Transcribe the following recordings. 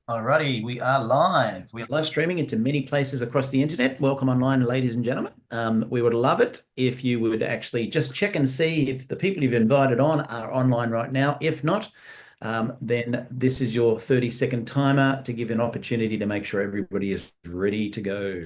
Alrighty, we are live. We are live streaming into many places across the internet. Welcome online, ladies and gentlemen. We would love it if you would actually just check and see if the people you've invited on are online right now. If not, then this is your 30-second timer to give you an opportunity to make sure everybody is ready to go.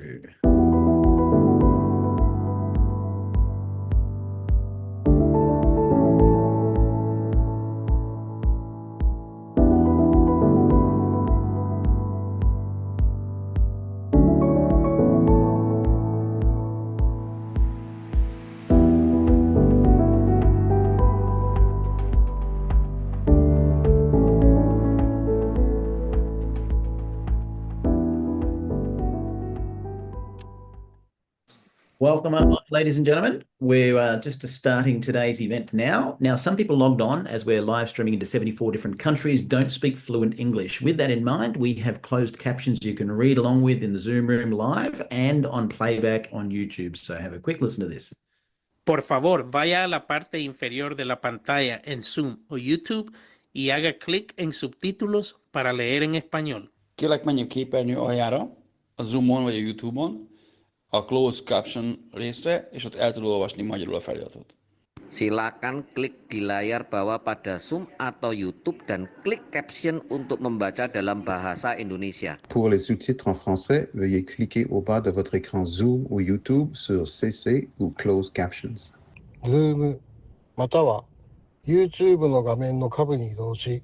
Welcome, ladies and gentlemen. We're just starting today's event now. Now, some people logged on as we're live streaming into 74 different countries don't speak fluent English. With that in mind, we have closed captions you can read along with in the Zoom room live and on playback on YouTube. So have a quick listen to this. Por favor, vaya a la parte inferior de la pantalla en Zoom o YouTube y haga clic en subtítulos para leer en español. Kérlek menjünk képernyő aljára, a Zoomon vagy a YouTube-on, a Closed Caption részre, és ott el tudod olvasni magyarul a feliratot. Silakan klik di layar bawah pada Zoom atau YouTube dan klik caption untuk membaca dalam bahasa Indonesia. Pour les sous-titres en français, veuillez cliquer au bas de votre écran Zoom ou YouTube sur CC ou Closed Captions. Zoom または YouTube の画面の下部に移動し、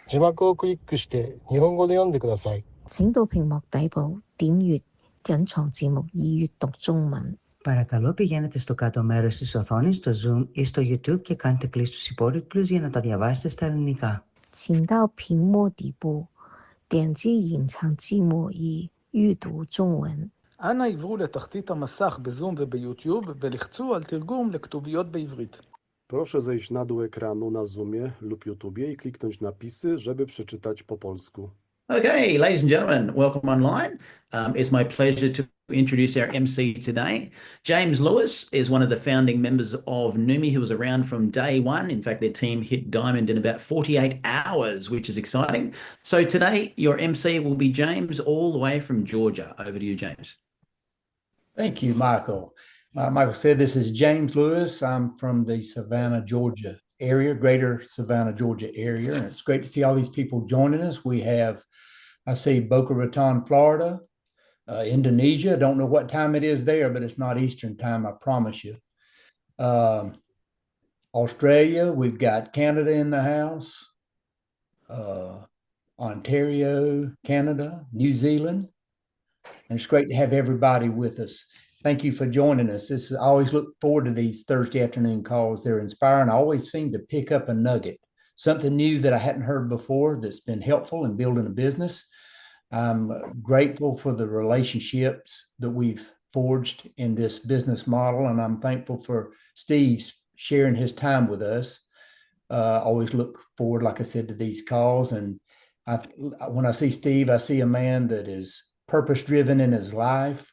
字幕をクリックして日本語で読んでください。請到屏幕底部點閱隱藏字幕以閱讀中文. Παρακαλώ πηγαίνετε στο κάτω μέρος της οθόνης, στο Zoom ή στο YouTube και κάντε κλικ στους υπότιτλους για να τα διαβάσετε στα ελληνικά. 請到屏幕底部點擊隱藏字幕以閱讀中文. אנא עברו לתחתית המסך בזום וביוטיוב ולחצו על תרגום לכתוביות בעברית. Proszę zejść na dół ekranu na Zoomie lub YouTubie i kliknąć napisy, żeby przeczytać po polsku. Okay, ladies and gentlemen, welcome online. It's my pleasure to introduce our MC today. James Lewis is one of the founding members of Neumi, who was around from day one. In fact, their team hit diamond in about 48 hours, which is exciting. So today, your MC will be James, all the way from Georgia. Over to you, James. Thank you, Michael. Michael said, this is James Lewis. I'm from the Savannah, Georgia area, greater Savannah, Georgia area. And it's great to see all these people joining us. I see Boca Raton, Florida, Indonesia. Don't know what time it is there, but it's not Eastern time, I promise you. Australia, we've got Canada in the house, Ontario, Canada, New Zealand. And it's great to have everybody with us. Thank you for joining us. I always look forward to these Thursday afternoon calls. They're inspiring. I always seem to pick up a nugget, something new that I hadn't heard before that's been helpful in building a business. I'm grateful for the relationships that we've forged in this business model, and I'm thankful for Steve sharing his time with us. I always look forward, like I said, to these calls. And when I see Steve, I see a man that is purpose-driven in his life,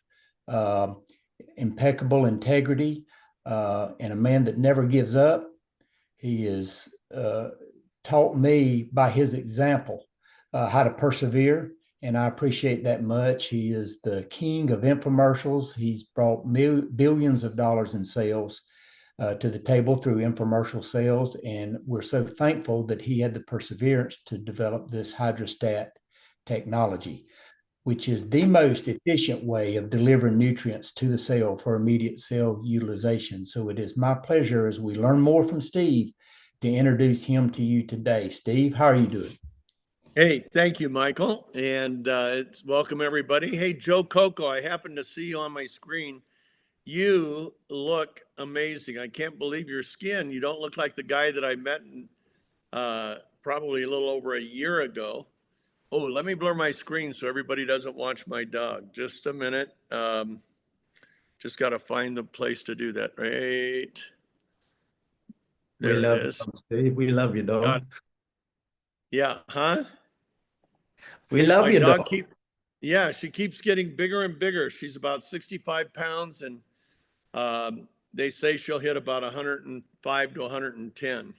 impeccable integrity, and a man that never gives up. He has taught me by his example how to persevere, and I appreciate that much. He is the king of infomercials. He's brought billions of dollars in sales to the table through infomercial sales, and we're so thankful that he had the perseverance to develop this hydrostat technology, which is the most efficient way of delivering nutrients to the cell for immediate cell utilization. So it is my pleasure, as we learn more from Steve, to introduce him to you today. Steve, how are you doing? Hey, thank you, Michael. And it's welcome, everybody. Hey, Joe Coco, I happen to see you on my screen. You look amazing. I can't believe your skin. You don't look like the guy that I met probably a little over a year ago. Oh, let me blur my screen so everybody doesn't watch my dog. Just a minute. Just got to find the place to do that. Right. There it is. Steve. We love you, dog. God. Yeah, huh? We love you, dog. Yeah, she keeps getting bigger and bigger. She's about 65 pounds, and they say she'll hit about 105 to 110.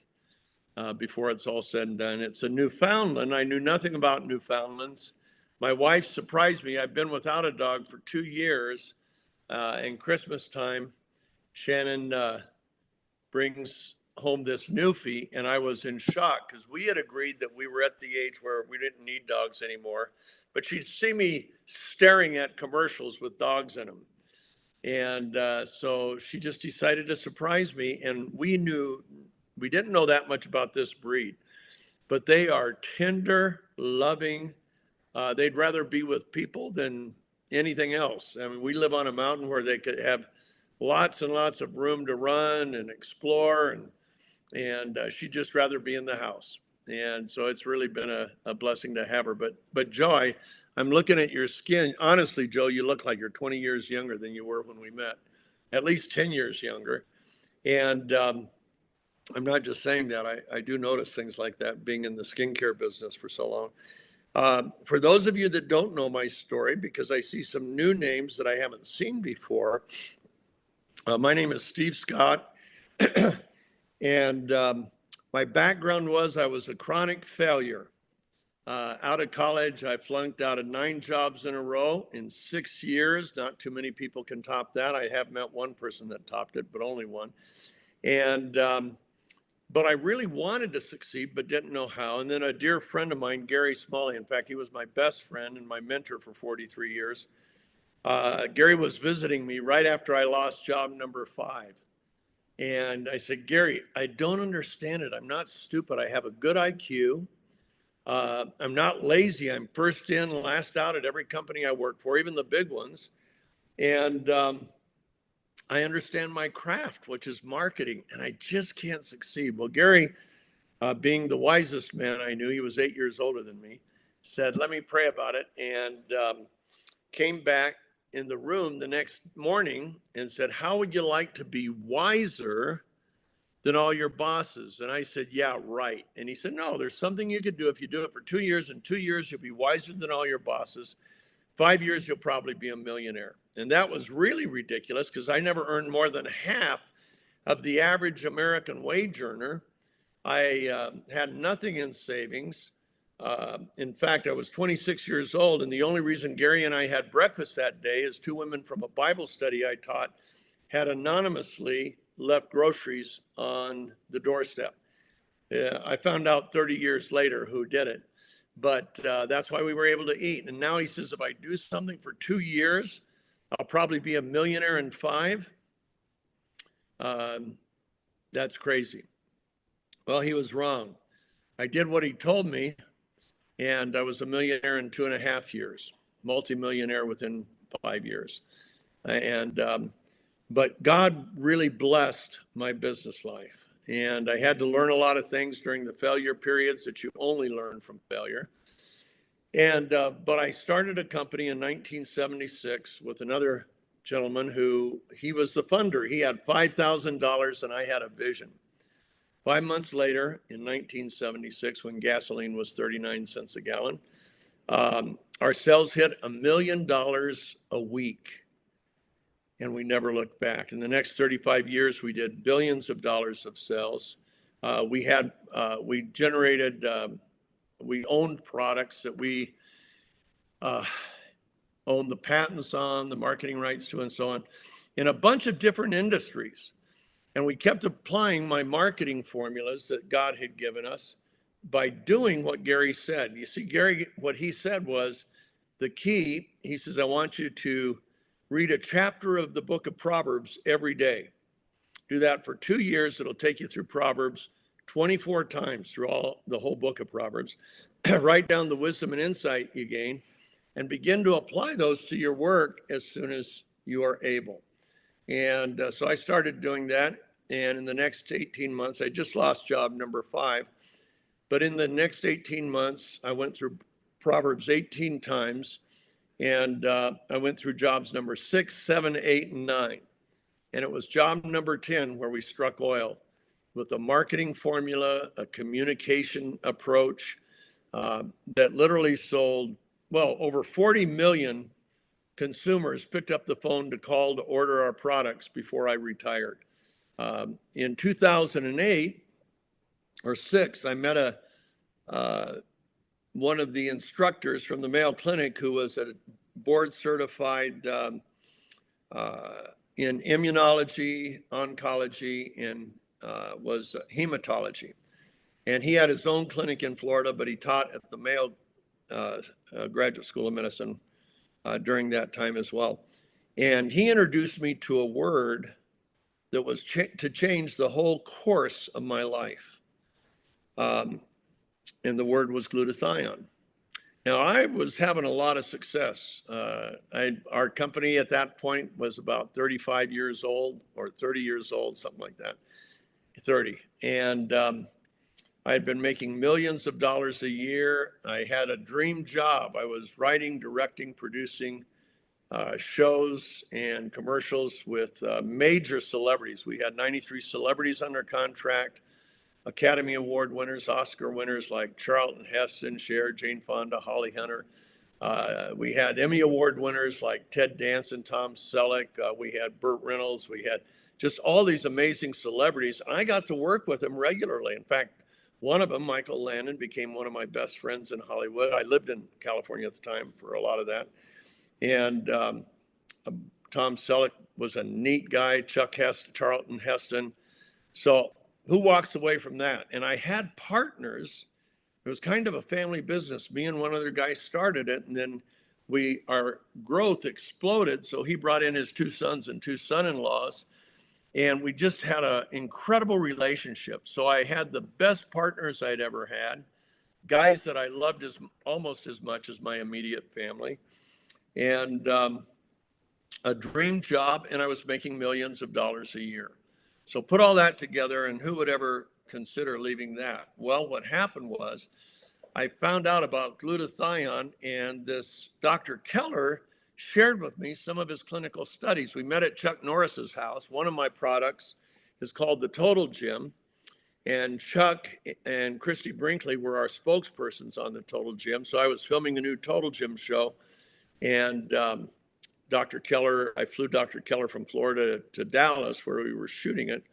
before it's all said and done. It's a Newfoundland. I knew nothing about Newfoundlands. My wife surprised me. I've been without a dog for 2 years. And Christmas time, Shannon brings home this Newfie, and I was in shock because we had agreed that we were at the age where we didn't need dogs anymore. But she'd see me staring at commercials with dogs in them. And so she just decided to surprise me. And we didn't know that much about this breed, but they are tender, loving. They'd rather be with people than anything else. I mean, we live on a mountain where they could have lots and lots of room to run and explore, and she'd just rather be in the house. And so it's really been a blessing to have her. But Joe, I'm looking at your skin. Honestly, Joe, you look like you're 20 years younger than you were when we met, at least 10 years younger. And I'm not just saying that. I do notice things like that being in the skincare business for so long. For those of you that don't know my story, because I see some new names that I haven't seen before, my name is Steve Scott. And my background was I was a chronic failure. Out of college, I flunked out of 9 jobs in a row in 6 years. Not too many people can top that. I have met one person that topped it, but only one. And but I really wanted to succeed, but didn't know how. And then a dear friend of mine, Gary Smalley, in fact, he was my best friend and my mentor for 43 years. Gary was visiting me right after I lost job number 5. And I said, Gary, I don't understand it. I'm not stupid. I have a good IQ. I'm not lazy. I'm first in, last out at every company I work for, even the big ones. And I understand my craft, which is marketing, and I just can't succeed. Well, Gary, being the wisest man I knew, he was 8 years older than me, said, let me pray about it. And came back in the room the next morning and said, how would you like to be wiser than all your bosses? And I said, yeah, right. And he said, no, there's something you could do. If you do it for 2 years, in 2 years, you'll be wiser than all your bosses. 5 years, you'll probably be a millionaire. And that was really ridiculous because I never earned more than half of the average American wage earner. I had nothing in savings. In fact, I was 26 years old, and the only reason Gary and I had breakfast that day is 2 women from a Bible study I taught had anonymously left groceries on the doorstep. I found out 30 years later who did it, but that's why we were able to eat. And now he says, if I do something for 2 years, I'll probably be a millionaire in 5. That's crazy. Well, he was wrong. I did what he told me, and I was a millionaire in 2.5 years, multimillionaire within 5 years. But God really blessed my business life. And I had to learn a lot of things during the failure periods that you only learn from failure. And but I started a company in 1976 with another gentleman who, he was the funder. He had $5,000 and I had a vision. 5 months later, in 1976, when gasoline was 39 cents a gallon, our sales hit $1 million a week. And we never looked back. In the next 35 years, we did billions of dollars of sales. We owned products that we owned the patents on, the marketing rights to, and so on, in a bunch of different industries. And we kept applying my marketing formulas that God had given us by doing what Gary said. You see, Gary, what he said was the key. He says, I want you to read a chapter of the book of Proverbs every day. Do that for 2 years. It'll take you through Proverbs 24 times through the whole book of Proverbs. Write down the wisdom and insight you gain and begin to apply those to your work as soon as you are able. And so I started doing that. And in the next 18 months, I just lost job number 5. But in the next 18 months, I went through Proverbs 18 times. And I went through jobs number 6, 7, 8, and 9. And it was job number 10 where we struck oil with a marketing formula, a communication approach that literally sold, well, over 40 million consumers picked up the phone to call to order our products before I retired. In 2008, or 6, I met one of the instructors from the Mayo Clinic who was a board certified in immunology, oncology, and was hematology. And he had his own clinic in Florida, but he taught at the Mayo Graduate School of Medicine during that time as well. And he introduced me to a word that was to change the whole course of my life. And the word was glutathione. Now, I was having a lot of success. Our company at that point was about 35 years old or 30 years old, something like that, 30. And I had been making millions of dollars a year. I had a dream job. I was writing, directing, producing shows and commercials with major celebrities. We had 93 celebrities under contract, Academy Award winners, Oscar winners like Charlton Heston, Cher, Jane Fonda, Holly Hunter. We had Emmy Award winners like Ted Danson, Tom Selleck. We had Burt Reynolds. We had just all these amazing celebrities. I got to work with them regularly. In fact, one of them, Michael Landon, became one of my best friends in Hollywood. I lived in California at the time for a lot of that. And Tom Selleck was a neat guy, Charlton Heston. So who walks away from that? And I had partners. It was kind of a family business. Me and one other guy started it, and then our growth exploded. So he brought in his 2 sons and 2 son-in-laws, and we just had an incredible relationship. So I had the best partners I'd ever had, guys that I loved almost as much as my immediate family, and a dream job, and I was making millions of dollars a year. So put all that together, and who would ever consider leaving that? Well, what happened was I found out about glutathione, and this Dr. Keller shared with me some of his clinical studies. We met at Chuck Norris's house. One of my products is called the Total Gym, and Chuck and Christy Brinkley were our spokespersons on the Total Gym. So I was filming a new Total Gym show, and Dr. Keller, I flew Dr. Keller from Florida to Dallas where we were shooting it.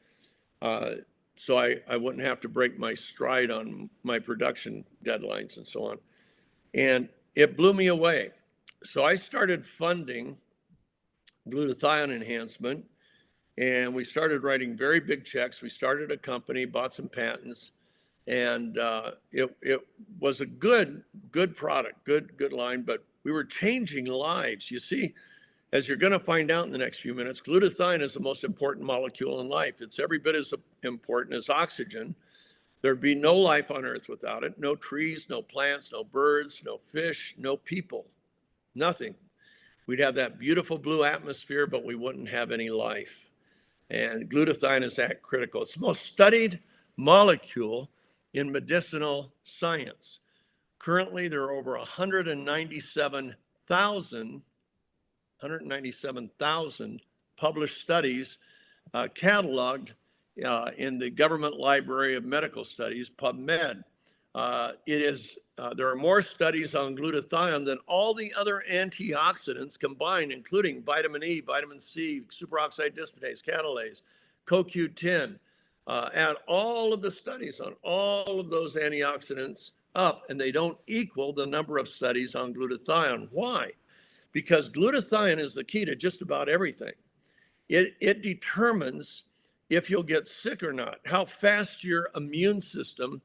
So I wouldn't have to break my stride on my production deadlines and so on. And it blew me away. So I started funding glutathione enhancement, and we started writing very big checks. We started a company, bought some patents, and it was a good product, good line, but we were changing lives. You see, as you're going to find out in the next few minutes, glutathione is the most important molecule in life. It's every bit as important as oxygen. There'd be no life on Earth without it. No trees, no plants, no birds, no fish, no people, nothing. We'd have that beautiful blue atmosphere, but we wouldn't have any life. And glutathione is that critical. It's the most studied molecule in medicinal science. Currently, there are over 197,000 published studies cataloged in the Government Library of Medical Studies, PubMed. There are more studies on glutathione than all the other antioxidants combined, including vitamin E, vitamin C, superoxide dismutase, catalase, CoQ10. Add all of the studies on all of those antioxidants up, and they don't equal the number of studies on glutathione. Why? Because glutathione is the key to just about everything. It determines if you'll get sick or not, how fast your immune system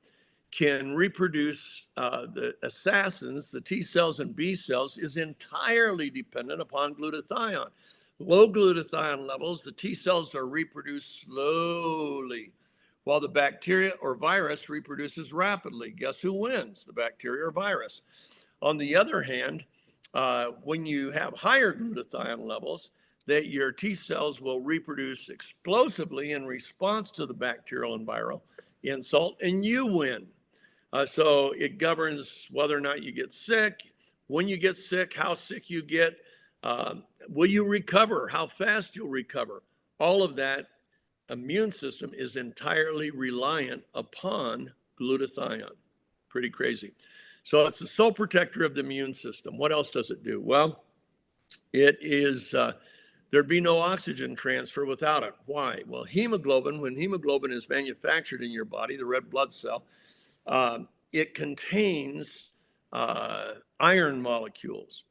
can reproduce the assassins, the T cells and B cells, is entirely dependent upon glutathione. Low glutathione levels, the T cells are reproduced slowly, while the bacteria or virus reproduces rapidly. Guess who wins, the bacteria or virus? On the other hand, when you have higher glutathione levels, that your T cells will reproduce explosively in response to the bacterial and viral insult, and you win. So it governs whether or not you get sick, when you get sick, how sick you get, will you recover, how fast you'll recover. All of that immune system is entirely reliant upon glutathione. Pretty crazy. So it's the sole protector of the immune system. What else does it do? Well, it is there'd be no oxygen transfer without it. Why? Well, hemoglobin, when hemoglobin is manufactured in your body, the red blood cell, it contains iron molecules.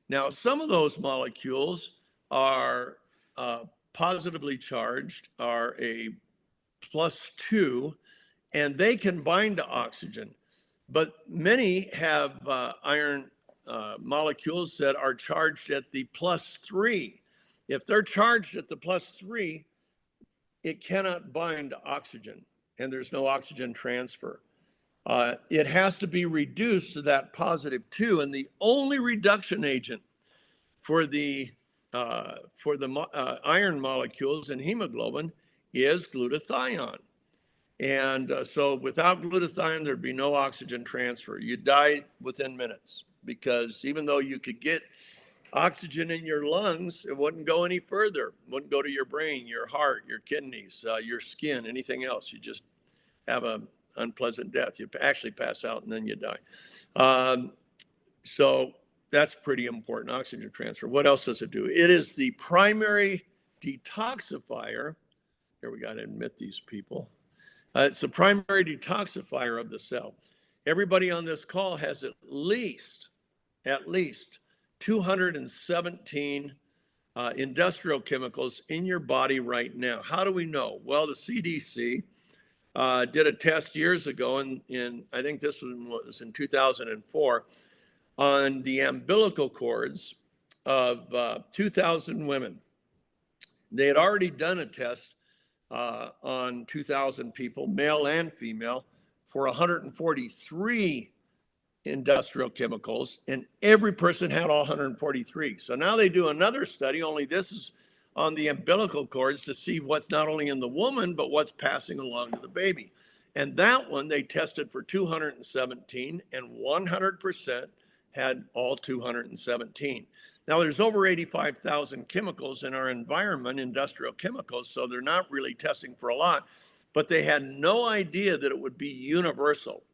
Now, some of those molecules are positively charged, are a +2, and they can bind to oxygen. But many have iron molecules that are charged at the +3. If they're charged at the +3, it cannot bind to oxygen, and there's no oxygen transfer. It has to be reduced to that +2, and the only reduction agent for the iron molecules in hemoglobin is glutathione. And so without glutathione, there'd be no oxygen transfer. You die within minutes, because even though you could get oxygen in your lungs, it wouldn't go any further. It wouldn't go to your brain, your heart, your kidneys, your skin, anything else. You just have an unpleasant death. You actually pass out and then you die. So that's pretty important, oxygen transfer. What else does it do? It is the primary detoxifier. Here, we got to admit these people. It's the primary detoxifier of the cell. Everybody on this call has at least 217 industrial chemicals in your body right now. How do we know? Well, the CDC did a test years ago, in I think this was in 2004, on the umbilical cords of 2,000 women. They had already done a test on 2,000 people, male and female, for 143 industrial chemicals, and every person had all 143. So now they do another study, only this is on the umbilical cords, to see what's not only in the woman, but what's passing along to the baby. And that one, they tested for 217, and 100% had all 217. Now, there's over 85,000 chemicals in our environment, industrial chemicals, so they're not really testing for a lot, but they had no idea that it would be universal.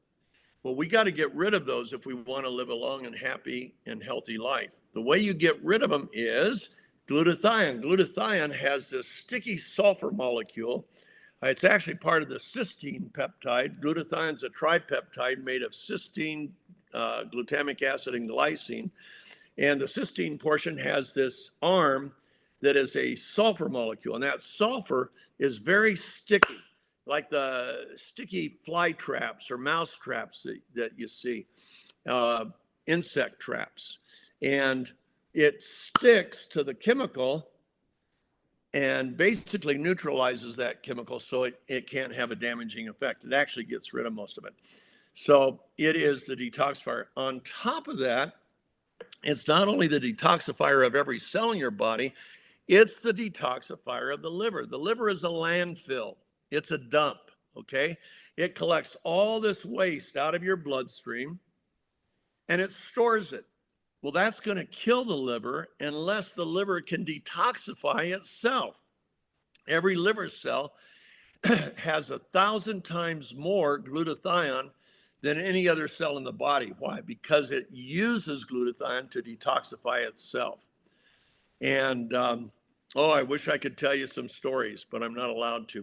Well, we got to get rid of those if we want to live a long and happy and healthy life. The way you get rid of them is glutathione. Glutathione has this sticky sulfur molecule. It's actually part of the cysteine peptide. Glutathione is a tripeptide made of cysteine, glutamic acid, and glycine. And the cysteine portion has this arm that is a sulfur molecule. And that sulfur is very sticky, like the sticky fly traps or mouse traps that you see, insect traps. And it sticks to the chemical and basically neutralizes that chemical, so it can't have a damaging effect. It actually gets rid of most of it. So it is the detoxifier. On top of that, it's not only the detoxifier of every cell in your body, it's the detoxifier of the liver. The liver is a landfill. It's a dump, okay? It collects all this waste out of your bloodstream and it stores it. Well, that's going to kill the liver unless the liver can detoxify itself. Every liver cell has 1,000 times more glutathione than any other cell in the body. Why? Because it uses glutathione to detoxify itself. And I wish I could tell you some stories, but I'm not allowed to.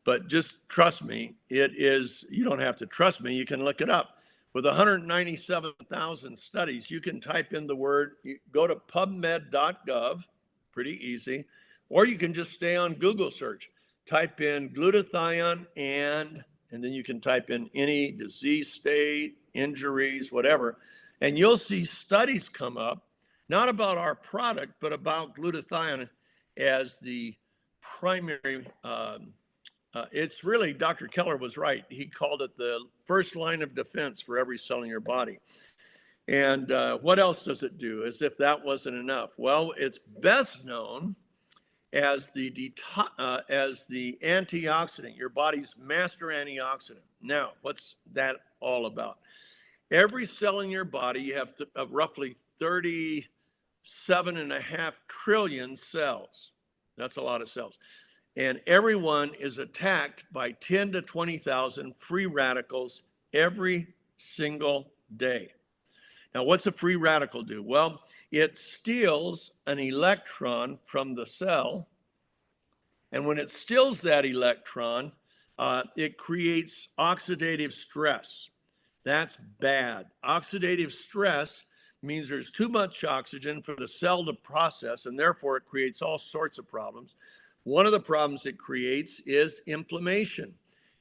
But just trust me, it is, you don't have to trust me, you can look it up. With 197,000 studies, you can type in the word, go to pubmed.gov, pretty easy, or you can just stay on Google search. Type in glutathione and then you can type in any disease state, injuries, whatever, and you'll see studies come up, not about our product, but about glutathione as the primary, it's really, Dr. Keller was right. He called it the first line of defense for every cell in your body. And what else does it do? As if that wasn't enough. Well, it's best known as the antioxidant, your body's master antioxidant. Now, what's that all about? Every cell in your body, you have roughly 37.5 trillion cells. That's a lot of cells. And everyone is attacked by 10 to 20,000 free radicals every single day. Now, what's a free radical do? Well, it steals an electron from the cell, and when it steals that electron, it creates oxidative stress. That's bad. Oxidative stress means there's too much oxygen for the cell to process, and therefore it creates all sorts of problems. One of the problems it creates is inflammation.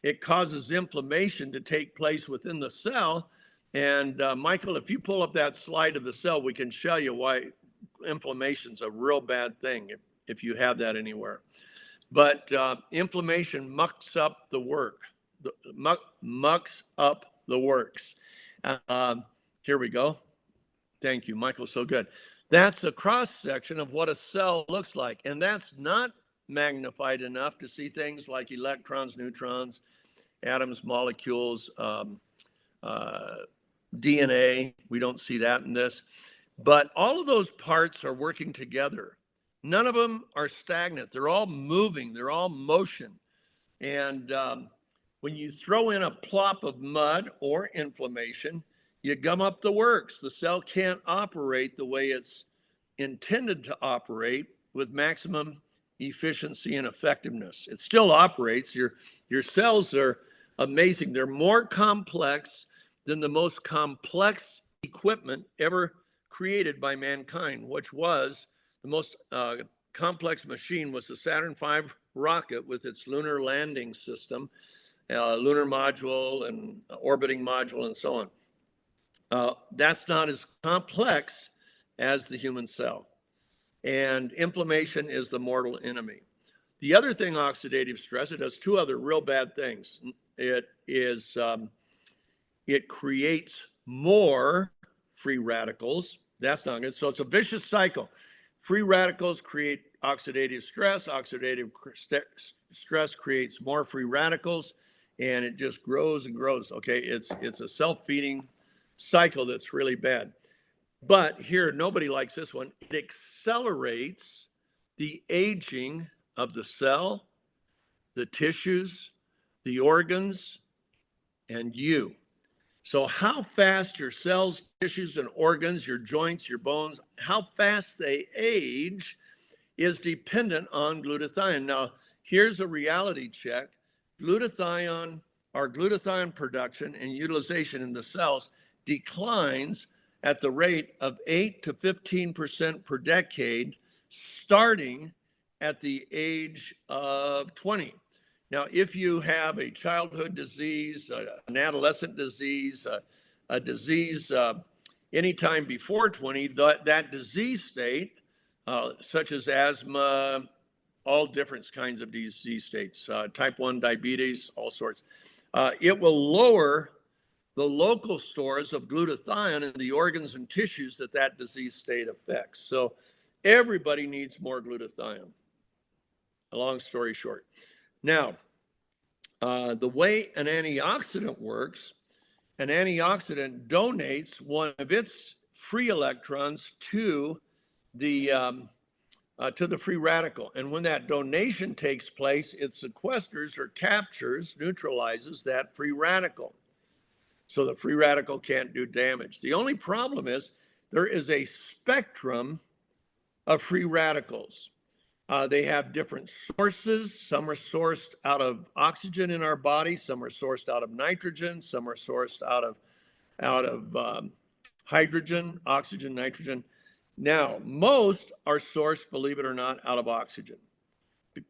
It causes inflammation to take place within the cell. And Michael, if you pull up that slide of the cell, we can show you why inflammation's a real bad thing if you have that anywhere. But inflammation mucks up the work, mucks up the works. Here we go. Thank you, Michael, so good. That's a cross section of what a cell looks like. And that's not magnified enough to see things like electrons, neutrons, atoms, molecules, DNA. We don't see that in this. But all of those parts are working together. None of them are stagnant. They're all moving. They're all motion. And when you throw in a plop of mud or inflammation, you gum up the works. The cell can't operate the way it's intended to operate with maximum efficiency and effectiveness. It still operates. Your cells are amazing. They're more complex than the most complex equipment ever created by mankind, which was the most complex machine was the Saturn V rocket with its lunar landing system, lunar module and orbiting module and so on. That's not as complex as the human cell. And inflammation is the mortal enemy. The other thing, oxidative stress, it does two other real bad things. It creates more free radicals. That's not good. So it's a vicious cycle. Free radicals create oxidative stress. Oxidative stress creates more free radicals, and it just grows and grows. Okay, it's a self-feeding cycle that's really bad. But here, nobody likes this one. It accelerates the aging of the cell, the tissues, the organs, and you. So how fast your cells, tissues, and organs, your joints, your bones, how fast they age is dependent on glutathione. Now, here's a reality check. Glutathione, our glutathione production and utilization in the cells declines at the rate of 8 to 15% per decade, starting at the age of 20. Now, if you have a childhood disease, an adolescent disease, a disease anytime before 20, that disease state, such as asthma, all different kinds of disease states, type 1 diabetes, all sorts, it will lower the local stores of glutathione in the organs and tissues that disease state affects. So everybody needs more glutathione. A long story short. Now, the way an antioxidant works, an antioxidant donates one of its free electrons to the free radical. And when that donation takes place, it sequesters or captures, neutralizes that free radical. So the free radical can't do damage. The only problem is there is a spectrum of free radicals. They have different sources. Some are sourced out of oxygen in our body. Some are sourced out of nitrogen. Some are sourced out of hydrogen, oxygen, nitrogen. Now, most are sourced, believe it or not, out of oxygen,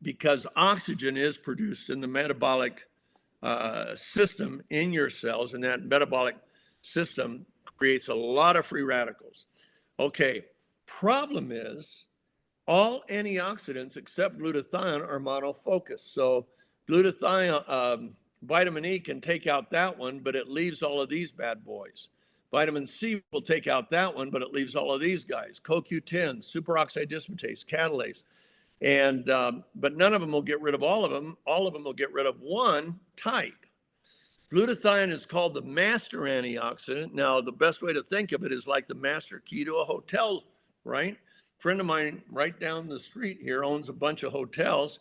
because oxygen is produced in the metabolic system in your cells, and that metabolic system creates a lot of free radicals. Okay, problem is all antioxidants except glutathione are monofocused. So glutathione, vitamin E can take out that one, but it leaves all of these bad boys. Vitamin C will take out that one, but it leaves all of these guys: CoQ10, superoxide dismutase, catalase. And but none of them will get rid of all of them. All of them will get rid of one type. Glutathione is called the master antioxidant. Now, the best way to think of it is like the master key to a hotel, right? A friend of mine right down the street here owns a bunch of hotels.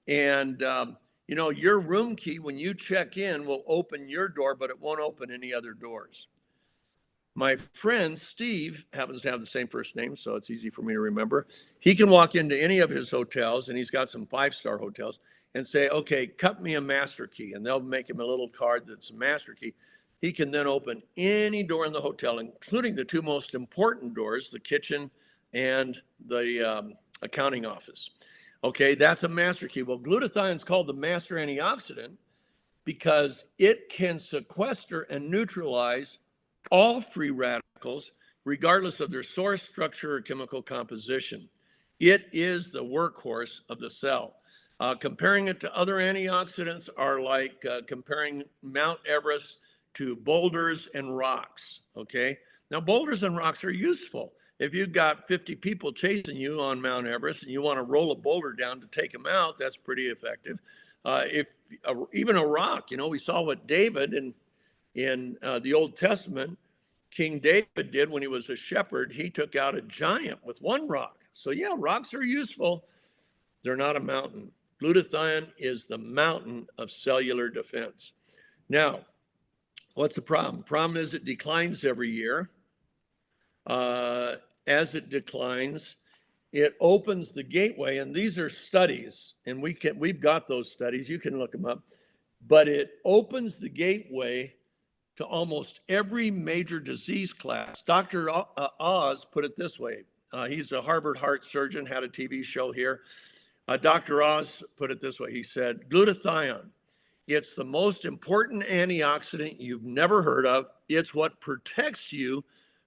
And, you know, your room key, when you check in, will open your door, but it won't open any other doors. My friend Steve happens to have the same first name, so it's easy for me to remember. He can walk into any of his hotels, and he's got some 5-star hotels, and say, okay, cut me a master key. And they'll make him a little card that's a master key. He can then open any door in the hotel, including the 2 most important doors, the kitchen and the accounting office. Okay, that's a master key. Well, glutathione is called the master antioxidant because it can sequester and neutralize all free radicals, regardless of their source, structure, or chemical composition. It is the workhorse of the cell. Comparing it to other antioxidants are like comparing Mount Everest to boulders and rocks, okay? Now, boulders and rocks are useful. If you've got 50 people chasing you on Mount Everest and you want to roll a boulder down to take them out, that's pretty effective. Even a rock, you know, we saw what David in the Old Testament, King David did when he was a shepherd. He took out a giant with 1 rock. So yeah, rocks are useful. They're not a mountain. Glutathione is the mountain of cellular defense. Now, what's the problem? Problem is it declines every year. As it declines, it opens the gateway, and these are studies, and we've got those studies. You can look them up, but it opens the gateway to almost every major disease class. Dr. Oz put it this way. He's a Harvard heart surgeon, had a TV show here. Dr. Oz put it this way. He said, glutathione, it's the most important antioxidant you've never heard of. It's what protects you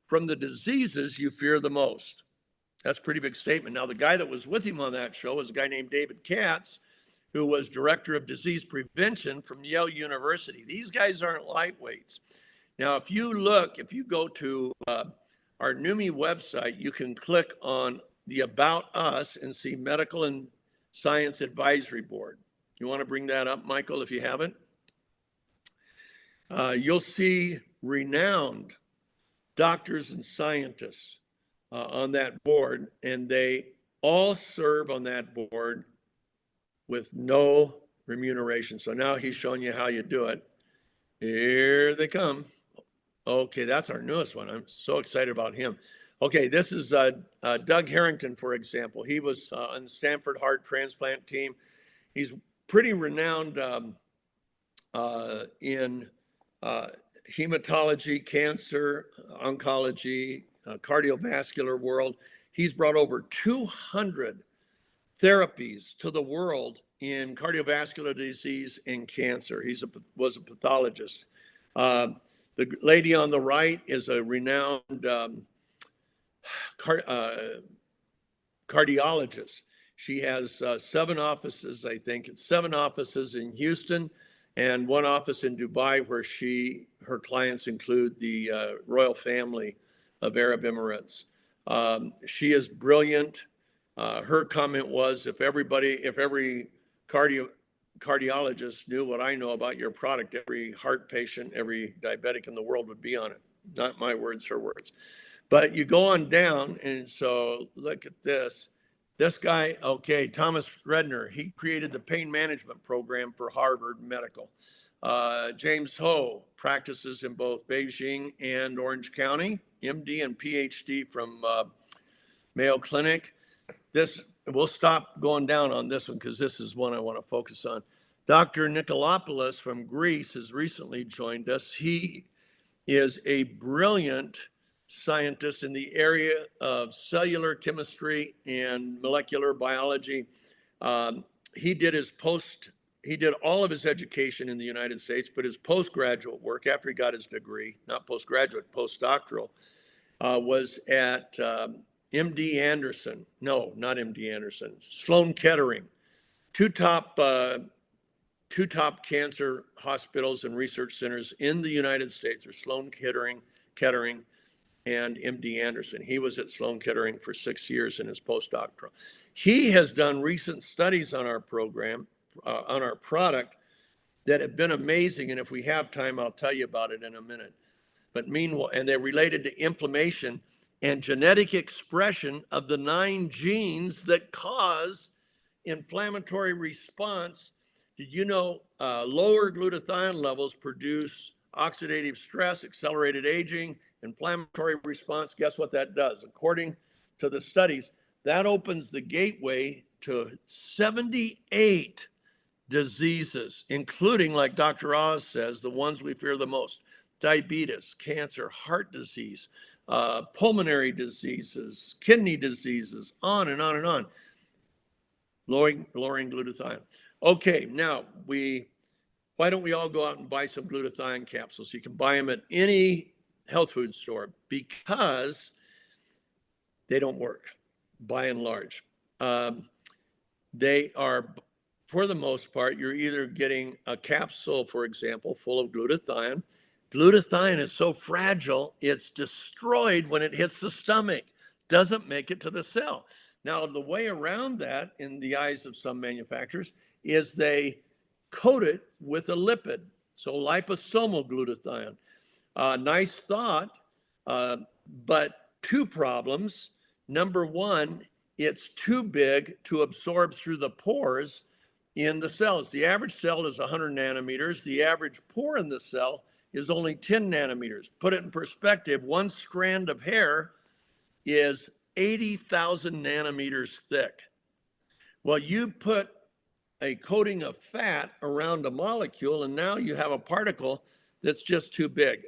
from the diseases you fear the most. That's a pretty big statement. Now, the guy that was with him on that show was a guy named David Katz, who was director of disease prevention from Yale University. These guys aren't lightweights. Now, if you go to our Neumi website, you can click on the About Us and see Medical and Science Advisory Board. You want to bring that up, Michael, if you haven't? You'll see renowned doctors and scientists on that board, and they all serve on that board with no remuneration. So now he's showing you how you do it. Here they come. Okay, that's our newest one. I'm so excited about him. Okay, this is Doug Harrington, for example. He was on the Stanford heart transplant team. He's pretty renowned in hematology, cancer, oncology, cardiovascular world. He's brought over 200 therapies to the world in cardiovascular disease and cancer. He was a pathologist. The lady on the right is a renowned cardiologist. She has 7 offices, I think. It's 7 offices in Houston and 1 office in Dubai, where her clients include the royal family of Arab Emirates. She is brilliant. Her comment was, if every cardiologist knew what I know about your product, every heart patient, every diabetic in the world would be on it. Not my words, her words. But you go on down, and so look at this. This guy, okay, Thomas Redner, he created the pain management program for Harvard Medical. James Ho practices in both Beijing and Orange County, MD and PhD from Mayo Clinic. We'll stop going down on this one because this is one I want to focus on. Dr. Nikolopoulos from Greece has recently joined us. He is a brilliant scientist in the area of cellular chemistry and molecular biology. He did all of his education in the United States, but his postgraduate work after he got his degree, not postgraduate, postdoctoral, was at MD Anderson. No, not MD Anderson. Sloan Kettering, two top cancer hospitals and research centers in the United States are Sloan Kettering, and MD Anderson. He was at Sloan Kettering for 6 years in his postdoctoral. He has done recent studies on our program, on our product, that have been amazing. And if we have time, I'll tell you about it in a minute. But meanwhile, and they're related to inflammation and genetic expression of the 9 genes that cause inflammatory response. Did you know lower glutathione levels produce oxidative stress, accelerated aging, inflammatory response. Guess what that does? According to the studies, that opens the gateway to 78 diseases, including, like Dr. Oz says, the ones we fear the most: diabetes, cancer, heart disease, pulmonary diseases, kidney diseases, on and on and on. Lowering glutathione. Okay, now why don't we all go out and buy some glutathione capsules? You can buy them at any health food store because they don't work, by and large. They are, for the most part, you're either getting a capsule, for example, full of glutathione. Glutathione is so fragile, it's destroyed when it hits the stomach, doesn't make it to the cell. Now, the way around that, in the eyes of some manufacturers, is they coat it with a lipid, so liposomal glutathione. Nice thought, but two problems. Number one, it's too big to absorb through the pores in the cells. The average cell is 100 nanometers. The average pore in the cell is only 10 nanometers. Put it in perspective, one strand of hair is 80,000 nanometers thick. Well, you put a coating of fat around a molecule, and now you have a particle that's just too big.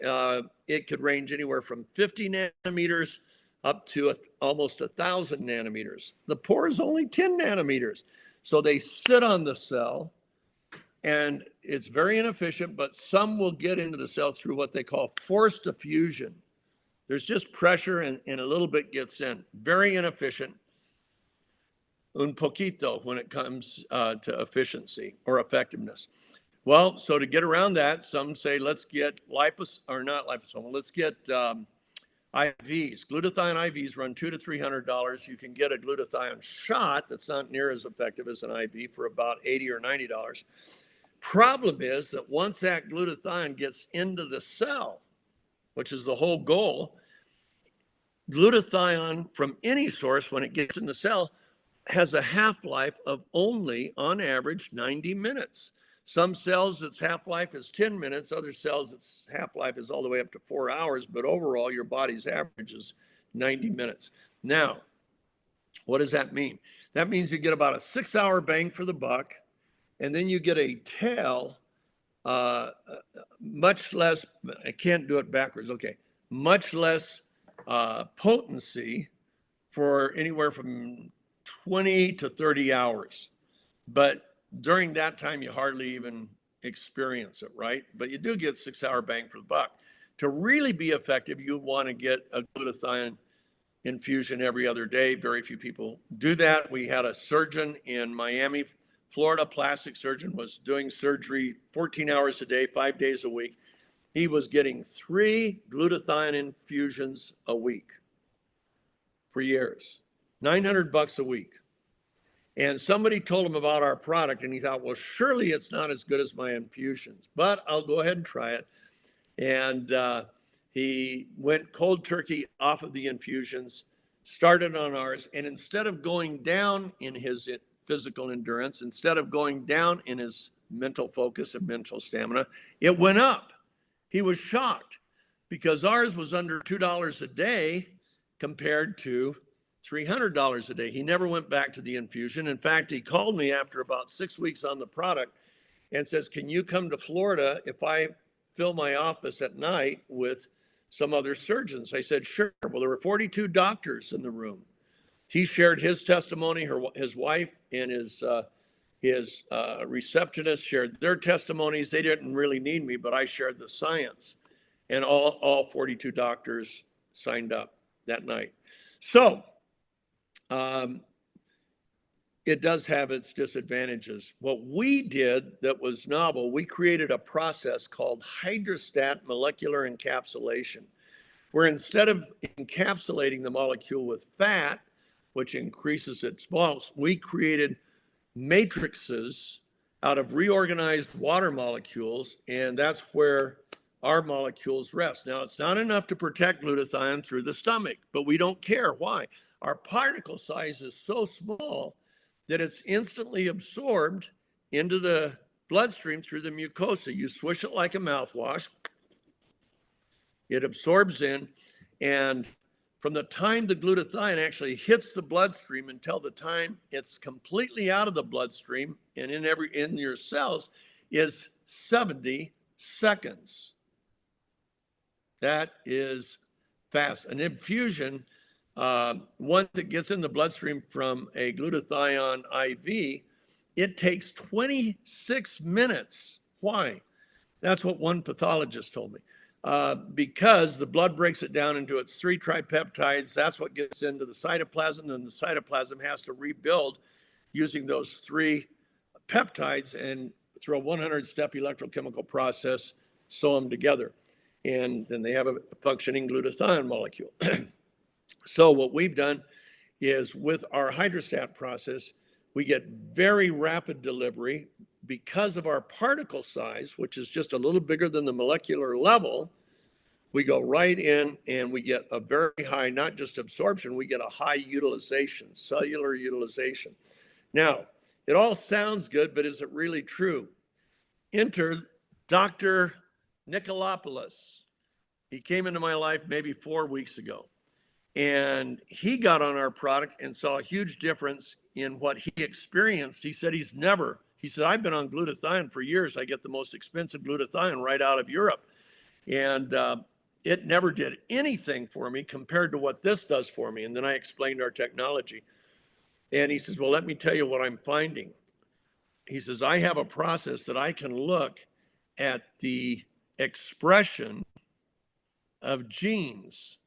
It could range anywhere from 50 nanometers up to almost 1,000 nanometers. The pore is only 10 nanometers. So they sit on the cell, and it's very inefficient, but some will get into the cell through what they call forced diffusion. There's just pressure and a little bit gets in. Very inefficient. Un poquito when it comes to efficiency or effectiveness. Well, so to get around that, some say let's get let's get IVs. Glutathione IVs run $200 to $300. You can get a glutathione shot that's not near as effective as an IV for about $80 or $90. Problem is that once that glutathione gets into the cell, which is the whole goal, glutathione from any source, when it gets in the cell, has a half-life of only, on average, 90 minutes. Some cells, its half-life is 10 minutes. Other cells, its half-life is all the way up to 4 hours. But overall, your body's average is 90 minutes. Now, what does that mean? That means you get about a 6-hour bang for the buck, and then you get a tail, much less, I can't do it backwards, okay, much less potency for anywhere from 20 to 30 hours. But during that time, you hardly even experience it, right? But you do get 6-hour bang for the buck. To really be effective, you want to get a glutathione infusion every other day. Very few people do that. We had a surgeon in Miami, Florida, plastic surgeon, was doing surgery 14 hours a day, 5 days a week. He was getting 3 glutathione infusions a week for years. $900 a week. And somebody told him about our product, and he thought, well, surely it's not as good as my infusions, but I'll go ahead and try it. And he went cold turkey off of the infusions, started on ours, and instead of going down in his physical endurance, instead of going down in his mental focus and mental stamina, it went up. He was shocked because ours was under $2 a day compared to $300 a day. He never went back to the infusion. In fact, he called me after about 6 weeks on the product and says, can you come to Florida if I fill my office at night with some other surgeons? I said, sure. Well, there were 42 doctors in the room. He shared his testimony, his wife and his receptionist shared their testimonies. They didn't really need me, but I shared the science. And all 42 doctors signed up that night. So it does have its disadvantages. What we did that was novel, we created a process called hydrostat molecular encapsulation, where instead of encapsulating the molecule with fat, which increases its bulk, we created matrices out of reorganized water molecules, and that's where our molecules rest. Now, it's not enough to protect glutathione through the stomach, but we don't care. Why? Our particle size is so small that it's instantly absorbed into the bloodstream through the mucosa. You swish it like a mouthwash, It absorbs in, and from the time the glutathione actually hits the bloodstream until the time it's completely out of the bloodstream and in your cells is 70 seconds. That is fast. An infusion, once it gets in the bloodstream from a glutathione IV, it takes 26 minutes. Why? That's what one pathologist told me. Because the blood breaks it down into its 3 tripeptides. That's what gets into the cytoplasm. Then the cytoplasm has to rebuild using those 3 peptides and through a 100-step electrochemical process, sew them together. And then they have a functioning glutathione molecule. So what we've done is with our hydrostat process, we get very rapid delivery because of our particle size, which is just a little bigger than the molecular level. We go right in and we get a very high, not just absorption, we get a high utilization, cellular utilization. Now, it all sounds good, but is it really true? Enter Dr. Nicolopoulos. He came into my life maybe 4 weeks ago, and he got on our product and saw a huge difference in what he experienced. He said I've been on glutathione for years. I get the most expensive glutathione right out of Europe. And it never did anything for me compared to what this does for me. And then I explained our technology. And he says, well, let me tell you what I'm finding. He says, I have a process that I can look at the expression of genes.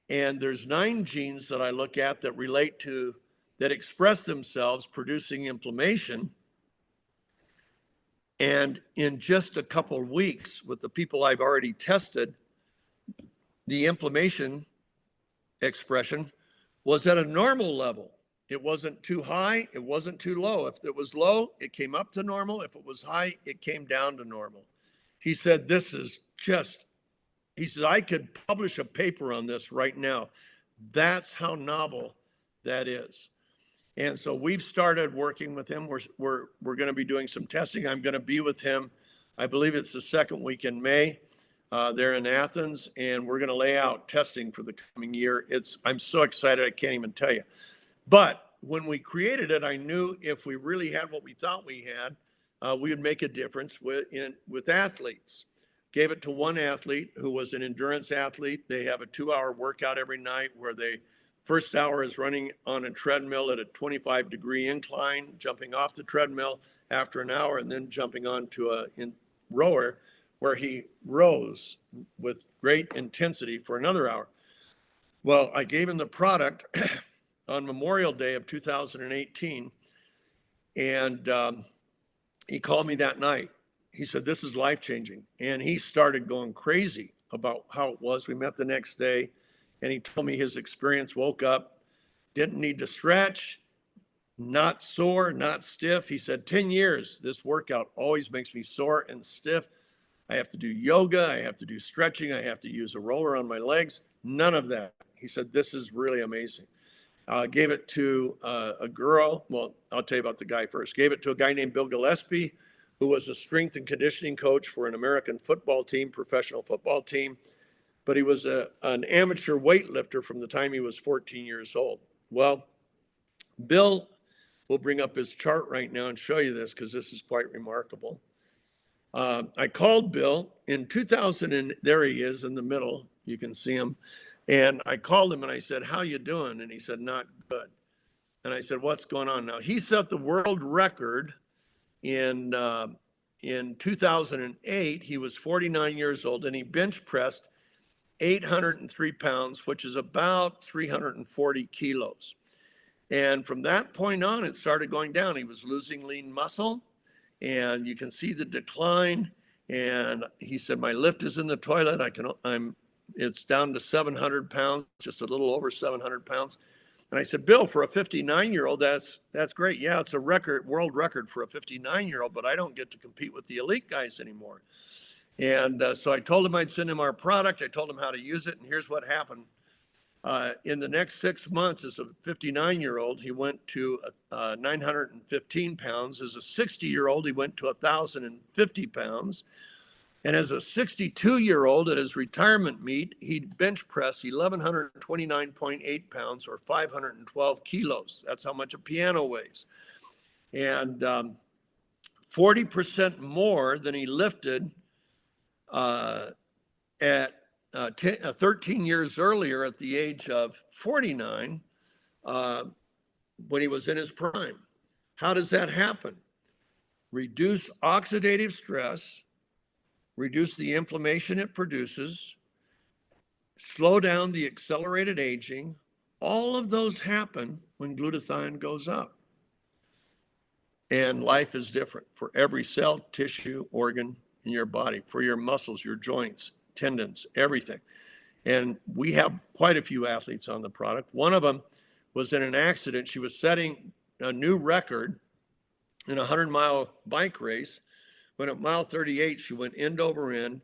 And there's 9 genes that I look at that relate to, that express themselves producing inflammation. And in just a couple of weeks with the people I've already tested, the inflammation expression was at a normal level. It wasn't too high, it wasn't too low. If it was low, it came up to normal. If it was high, it came down to normal. He said, he said, I could publish a paper on this right now. That's how novel that is. And so we've started working with him. We're going to be doing some testing. I'm going to be with him. I believe it's the second week in May. They're in Athens, and we're going to lay out testing for the coming year. I'm so excited, I can't even tell you. But when we created it, I knew if we really had what we thought we had, we would make a difference with athletes. Gave it to one athlete who was an endurance athlete. They have a 2-hour workout every night where first hour is running on a treadmill at a 25-degree incline, jumping off the treadmill after an hour, and then jumping onto a rower where he rows with great intensity for another hour. Well, I gave him the product on Memorial Day of 2018, and he called me that night. He said, this is life-changing. And he started going crazy about how it was. We met the next day, and he told me his experience. Woke up, didn't need to stretch, not sore, not stiff. He said, 10 years, this workout always makes me sore and stiff. I have to do yoga, I have to do stretching, I have to use a roller on my legs. None of that. He said, this is really amazing. Gave it to a girl. Well, I'll tell you about the guy first. Gave it to a guy named Bill Gillespie, who was a strength and conditioning coach for an American football team, professional football team. But he was an amateur weightlifter from the time he was 14 years old. Well, Bill will bring up his chart right now and show you this because this is quite remarkable. I called Bill in 2000, and there he is in the middle. You can see him. And I called him and I said, how you doing? And he said, not good. And I said, what's going on now? He set the world record in 2008. He was 49 years old, and he bench pressed 803 pounds, which is about 340 kilos. And from that point on, it started going down. He was losing lean muscle, and you can see the decline. And he said, my lift is in the toilet. It's down to 700 pounds, just a little over 700 pounds. And I said, Bill, for a 59-year-old, that's great. Yeah, it's a world record for a 59-year-old, but I don't get to compete with the elite guys anymore. And so I told him I'd send him our product. I told him how to use it. And here's what happened. In the next 6 months, as a 59-year-old, he went to 915 pounds. As a 60-year-old, he went to 1,050 pounds. And as a 62-year-old at his retirement meet, he bench pressed 1,129.8 pounds or 512 kilos. That's how much a piano weighs. And 40% more than he lifted at 13 years earlier at the age of 49 when he was in his prime. How does that happen? Reduce oxidative stress, reduce the inflammation it produces, slow down the accelerated aging. All of those happen when glutathione goes up. And life is different for every cell, tissue, organ in your body, for your muscles, your joints, tendons, everything. And we have quite a few athletes on the product. One of them was in an accident. She was setting a new record in a 100-mile bike race. When at mile 38, she went end over end,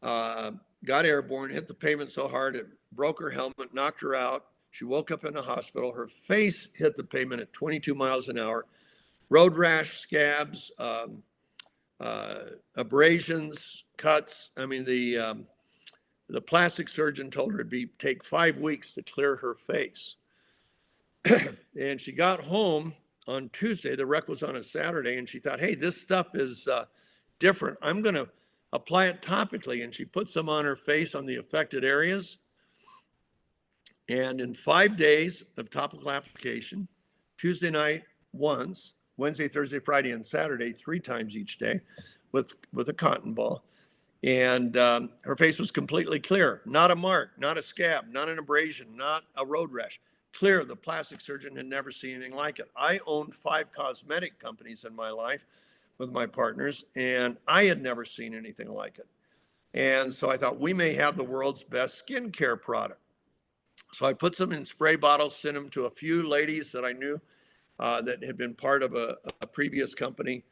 got airborne, hit the pavement so hard it broke her helmet, knocked her out. She woke up in the hospital. Her face hit the pavement at 22 miles an hour. Road rash, scabs, abrasions, cuts. I mean, the plastic surgeon told her it'd take 5 weeks to clear her face. And she got home on Tuesday. The wreck was on a Saturday, and she thought, hey, this stuff is different. I'm going to apply it topically. And she put some on her face on the affected areas. And in 5 days of topical application, Tuesday night once, Wednesday, Thursday, Friday, and Saturday, 3 times each day with a cotton ball. And her face was completely clear. Not a mark, not a scab, not an abrasion, not a road rash. Clear. The plastic surgeon had never seen anything like it. I owned 5 cosmetic companies in my life with my partners, and I had never seen anything like it. And so I thought, we may have the world's best skincare product. So I put some in spray bottles, sent them to a few ladies that I knew that had been part of a previous company.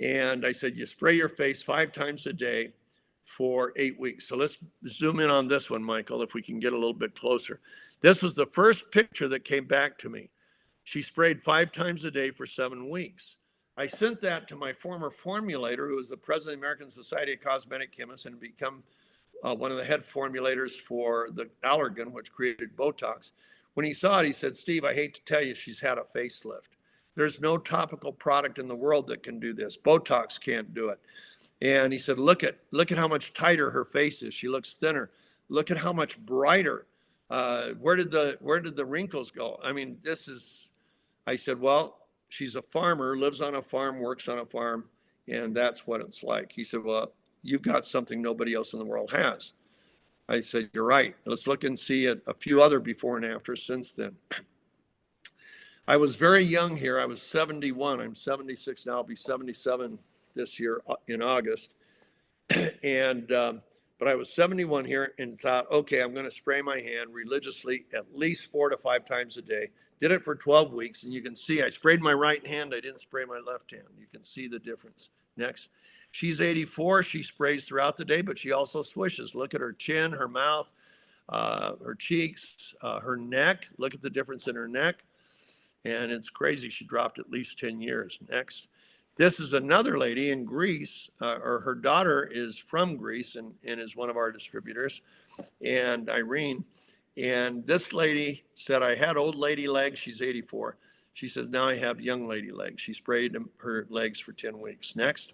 And I said, you spray your face 5 times a day for 8 weeks. So let's zoom in on this one, Michael, if we can get a little bit closer. This was the first picture that came back to me. She sprayed 5 times a day for 7 weeks. I sent that to my former formulator, who was the president of the American Society of Cosmetic Chemists and become one of the head formulators for the Allergan, which created Botox. When he saw it, he said, Steve, I hate to tell you, she's had a facelift. There's no topical product in the world that can do this. Botox can't do it. And he said, look at how much tighter her face is. She looks thinner. Look at how much brighter. Where did the wrinkles go? I mean, I said, well, she's a farmer, lives on a farm, works on a farm, and that's what it's like. He said, well, you've got something nobody else in the world has. I said, you're right. Let's look and see a few other before and after since then. I was very young here. I was 71. I'm 76 now. I'll be 77 this year in August. But I was 71 here and thought, okay, I'm going to spray my hand religiously at least 4 to 5 times a day. Did it for 12 weeks. And you can see I sprayed my right hand. I didn't spray my left hand. You can see the difference. Next. She's 84. She sprays throughout the day, but she also swishes. Look at her chin, her mouth, her cheeks, her neck. Look at the difference in her neck. And it's crazy. She dropped at least 10 years. Next. This is another lady in Greece, or her daughter is from Greece and is one of our distributors, and Irene. And this lady said, I had old lady legs. She's 84. She says, now I have young lady legs. She sprayed her legs for 10 weeks. Next.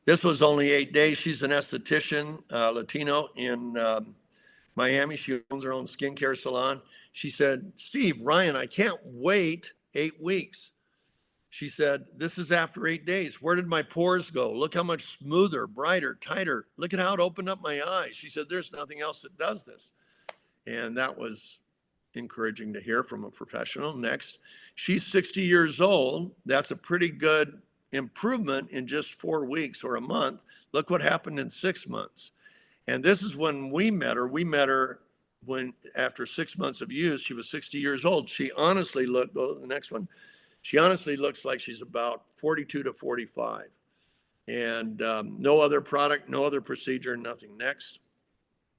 This was only 8 days. She's an esthetician, Latino in Miami. She owns her own skincare salon. She said, Steve, Ryan, I can't wait 8 weeks. She said, this is after 8 days. Where did my pores go? Look how much smoother, brighter, tighter. Look at how it opened up my eyes. She said, there's nothing else that does this. And that was encouraging to hear from a professional. Next, she's 60 years old. That's a pretty good improvement in just 4 weeks or a month. Look what happened in 6 months. And this is when we met her. We met her when after 6 months of use, she was 60 years old. She honestly looked, go to the next one. She honestly looks like she's about 42 to 45. And no other product, no other procedure, nothing. Next.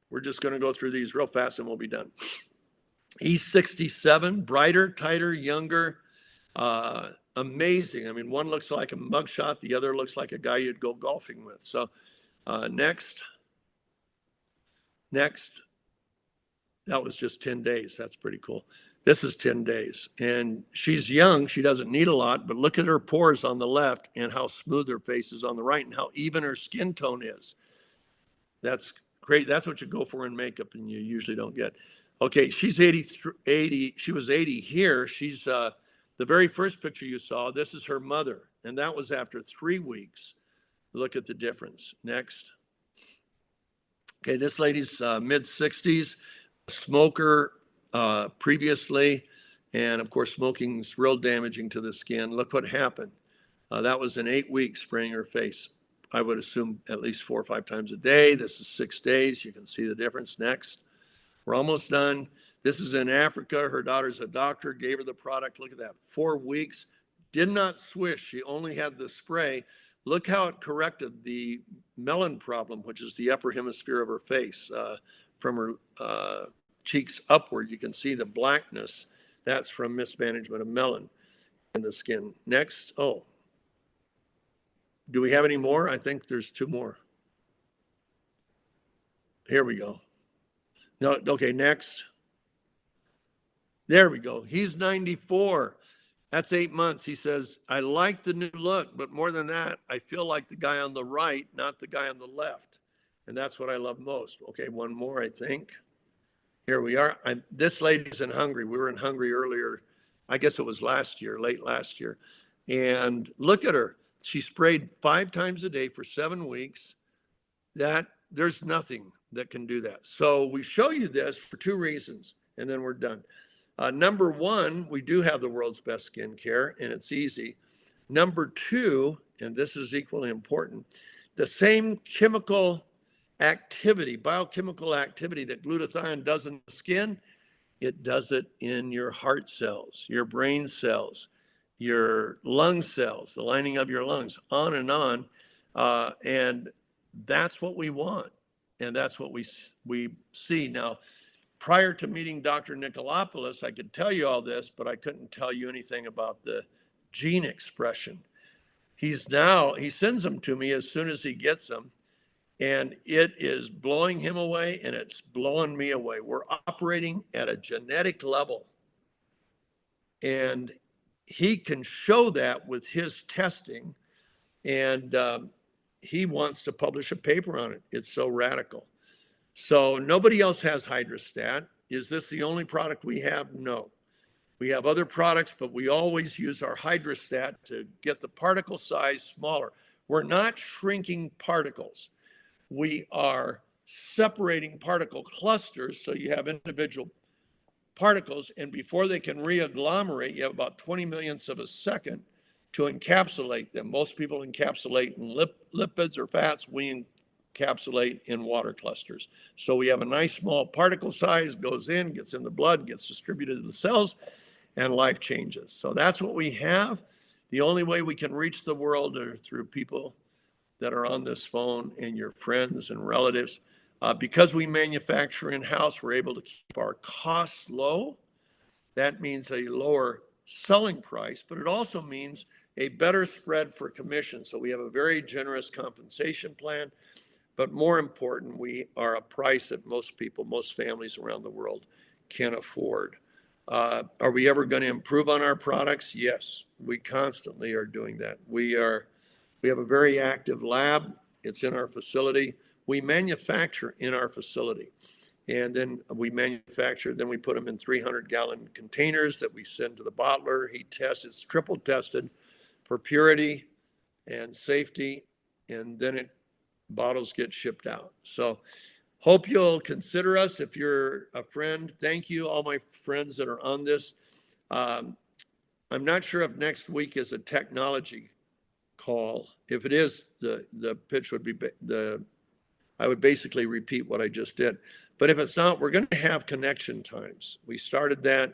We're just going to go through these real fast and we'll be done. He's 67, brighter, tighter, younger. amazing. I mean, one looks like a mugshot, the other looks like a guy you'd go golfing with. So next. That was just 10 days. That's pretty cool. This is 10 days. And she's young. She doesn't need a lot, but look at her pores on the left and how smooth her face is on the right and how even her skin tone is. That's great. That's what you go for in makeup and you usually don't get. Okay, she's 80. She was 80 here. She's the very first picture you saw. This is her mother. And that was after 3 weeks. Look at the difference. Next. Okay, this lady's mid-60s, smoker previously, and of course, smoking's real damaging to the skin. Look what happened. That was in 8 weeks, spraying her face. I would assume at least 4 or 5 times a day. This is 6 days. You can see the difference. Next. We're almost done. This is in Africa. Her daughter's a doctor, gave her the product. Look at that. 4 weeks. Did not swish. She only had the spray. Look how it corrected the melon problem, which is the upper hemisphere of her face. From her cheeks upward, you can see the blackness. That's from mismanagement of melon in the skin. Next. Oh, do we have any more? I think there's 2 more. Here we go. No, okay, next. There we go. He's 94. That's 8 months. He says, I like the new look, but more than that, I feel like the guy on the right, not the guy on the left. And that's what I love most. Okay, one more, I think. Here we are. This lady's in Hungary. We were in Hungary earlier. I guess it was last year, late last year. And look at her. She sprayed 5 times a day for 7 weeks. There's nothing that can do that. So we show you this for 2 reasons, and then we're done. Number 1, we do have the world's best skincare, and it's easy. Number 2, and this is equally important, the same chemical activity, biochemical activity that glutathione does in the skin, it does it in your heart cells, your brain cells, your lung cells, the lining of your lungs, on and on. And that's what we want. And that's what we see. Now, prior to meeting Dr. Nikolopoulos, I could tell you all this, but I couldn't tell you anything about the gene expression. He sends them to me as soon as he gets them. And it is blowing him away and it's blowing me away. We're operating at a genetic level. And he can show that with his testing. And he wants to publish a paper on it. It's so radical. So nobody else has hydrostat. Is this the only product we have? No. We have other products, but we always use our hydrostat to get the particle size smaller. We're not shrinking particles. We are separating particle clusters so you have individual particles, and before they can reagglomerate, you have about 20 millionths of a second to encapsulate them. Most people encapsulate in lipids or fats. We encapsulate in water clusters. So we have a nice small particle size, goes in, gets in the blood, gets distributed to the cells, and life changes. So that's what we have. The only way we can reach the world are through people that are on this phone and your friends and relatives. Because we manufacture in-house, we're able to keep our costs low. That means a lower selling price, but it also means a better spread for commission. So we have a very generous compensation plan, but more important, we are a price that most people, most families around the world can afford. Are we ever going to improve on our products? Yes, we constantly are doing that. We have a very active lab. It's in our facility. We manufacture in our facility. And then we manufacture, then we put them in 300-gallon containers that we send to the bottler. He tests, it's triple tested for purity and safety. And then bottles get shipped out. So hope you'll consider us if you're a friend. Thank you, all my friends that are on this. I'm not sure if next week is a technology call. If it is, the pitch would be I would basically repeat what I just did. But if it's not, we're going to have connection times. We started that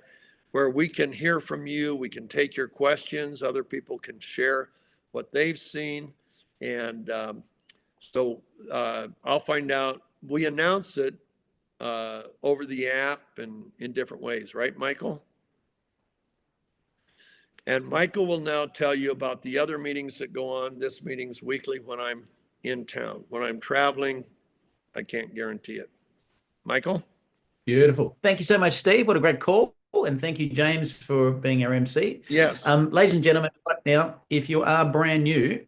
where we can hear from you. We can take your questions. Other people can share what they've seen. And so I'll find out. We announce it over the app and in different ways, right, Michael? And Michael will now tell you about the other meetings that go on. This meeting's weekly when I'm in town. When I'm traveling, I can't guarantee it. Michael? Beautiful. Thank you so much, Steve. What a great call. And thank you, James, for being our MC. Yes. Ladies and gentlemen, right now, if you are brand new,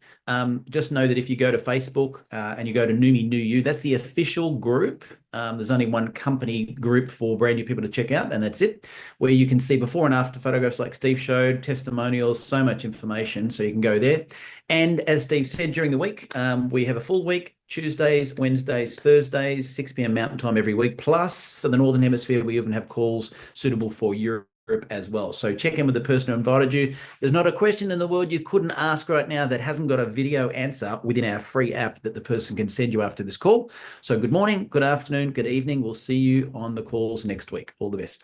just know that if you go to Facebook and you go to Neumi New You, that's the official group. There's only one company group for brand new people to check out, and that's it, where you can see before and after photographs like Steve showed, testimonials, so much information, so you can go there. And as Steve said, during the week, we have a full week, Tuesdays, Wednesdays, Thursdays, 6 p.m. Mountain Time every week. Plus, for the Northern Hemisphere, we even have calls suitable for Europe as well. So check in with the person who invited you. There's not a question in the world you couldn't ask right now that hasn't got a video answer within our free app that the person can send you after this call. So good morning, good afternoon, good evening. We'll see you on the calls next week. All the best.